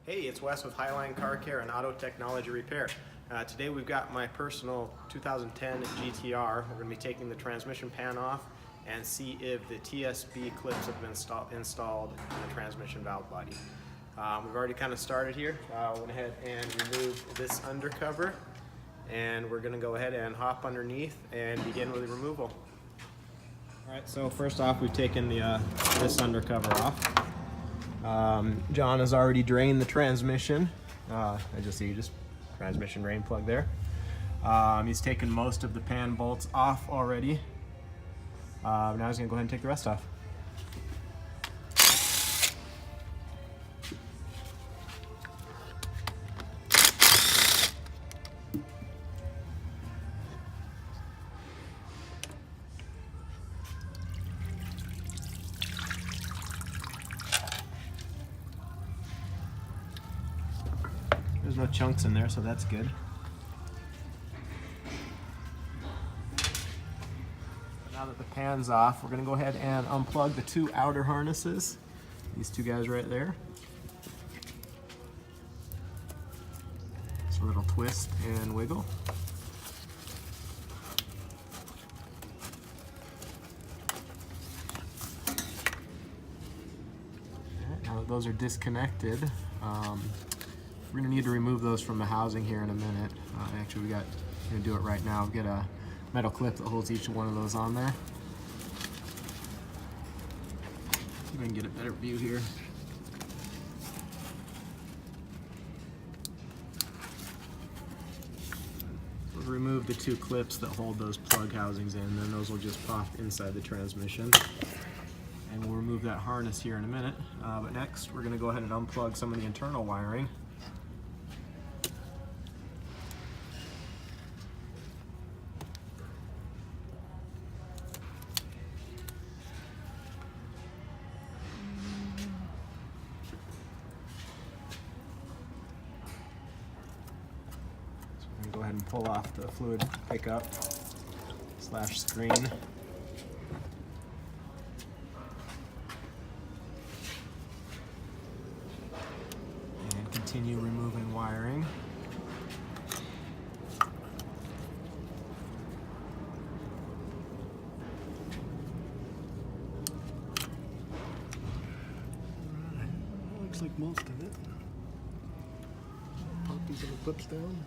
Hey, it's Wes with Highline Car Care and Auto Technology Repair. Today we've got my personal 2010 GTR. We're going to be taking the transmission pan off and see if the TSB clips have been installed in the transmission valve body. We've already kind of started here. Went ahead and removed this undercover, and we're going to go ahead and hop underneath and begin with the removal. Alright, so first off, we've taken this undercover off. John has already drained the transmission. As you'll see, just transmission drain plug there. He's taken most of the pan bolts off already. Now he's going to go ahead and take the rest off. There's no chunks in there, so that's good. Now that the pan's off, we're going to go ahead and unplug the two outer harnesses. These two guys right there. Just a little twist and wiggle. Now that those are disconnected, we're going to need to remove those from the housing here in a minute. Actually, we're going to do it right now. We've got a metal clip that holds each one of those on there. See if I can get a better view here. We'll remove the two clips that hold those plug housings in, and then those will just pop inside the transmission. And we'll remove that harness here in a minute. But next, we're going to go ahead and unplug some of the internal wiring. Go ahead and pull off the fluid pickup / screen. And continue removing wiring. That looks like most of it. Pop these little clips down.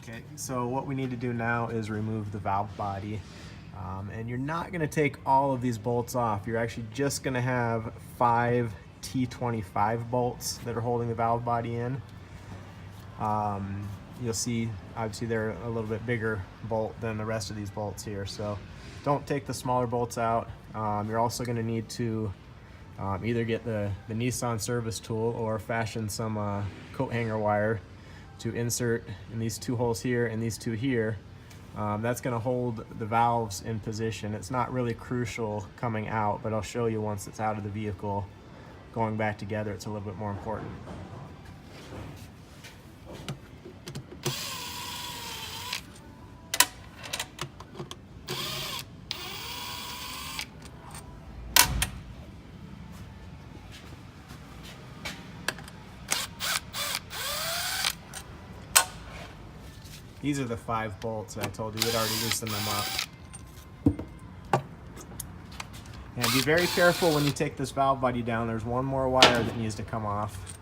Okay, so what we need to do now is remove the valve body. And you're not going to take all of these bolts off. You're actually just going to have 5 T25 bolts that are holding the valve body in. You'll see, obviously, they're a little bit bigger bolt than the rest of these bolts here. So don't take the smaller bolts out. You're also going to need to either get the Nissan service tool or fashion some coat hanger wire to insert in these two holes here and these two here. That's going to hold the valves in position. It's not really crucial coming out, but I'll show you once it's out of the vehicle. Going back together, it's a little bit more important. These are the 5 bolts I told you. We'd already loosened them up. And be very careful when you take this valve body down. There's one more wire that needs to come off.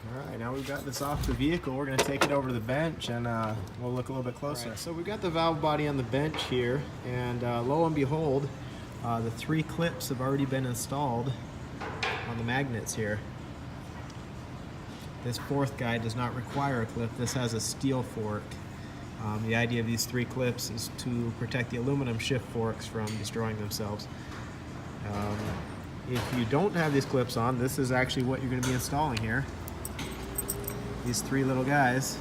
All right, now we've got this off the vehicle. We're going to take it over to the bench and we'll look a little bit closer. Right, so we've got the valve body on the bench here, and lo and behold, the 3 clips have already been installed on the magnets here. This 4th guy does not require a clip. This has a steel fork. The idea of these 3 clips is to protect the aluminum shift forks from destroying themselves. If you don't have these clips on, this is actually what you're going to be installing here. These 3 little guys.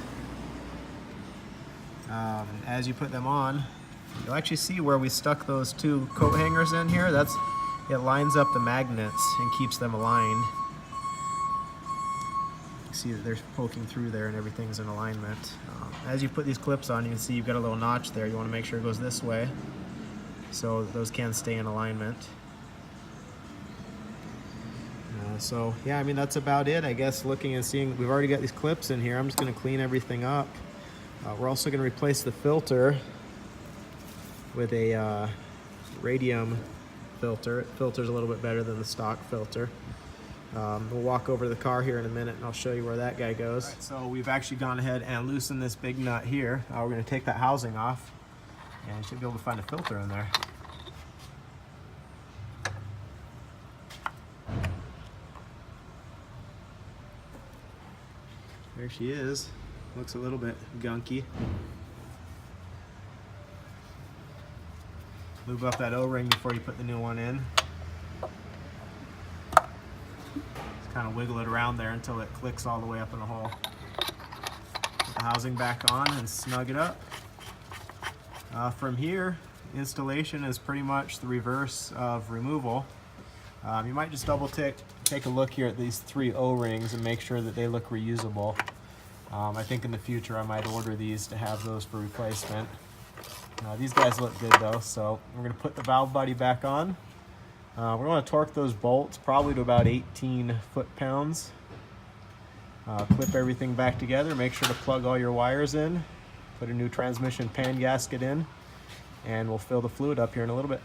As you put them on, you'll actually see where we stuck those 2 coat hangers in here. It lines up the magnets and keeps them aligned. You see that they're poking through there and everything's in alignment. As you put these clips on, you can see you've got a little notch there. You want to make sure it goes this way so those can stay in alignment. So yeah, I mean, that's about it, I guess. Looking and seeing, we've already got these clips in here. I'm just going to clean everything up. We're also going to replace the filter with a radium filter. It filters a little bit better than the stock filter. We'll walk over to the car here in a minute and I'll show you where that guy goes. Right, so we've actually gone ahead and loosened this big nut here. We're going to take that housing off and you should be able to find a filter in there. There she is. Looks a little bit gunky. Lube up that O-ring before you put the new one in. Just kind of wiggle it around there until it clicks all the way up in the hole. Put the housing back on and snug it up. From here, installation is pretty much the reverse of removal. You might just take a look here at these 3 O-rings and make sure that they look reusable. I think in the future I might order these to have those for replacement. These guys look good though, so we're going to put the valve body back on. We're going to torque those bolts probably to about 18 foot-pounds. Clip everything back together, make sure to plug all your wires in, put a new transmission pan gasket in, and we'll fill the fluid up here in a little bit.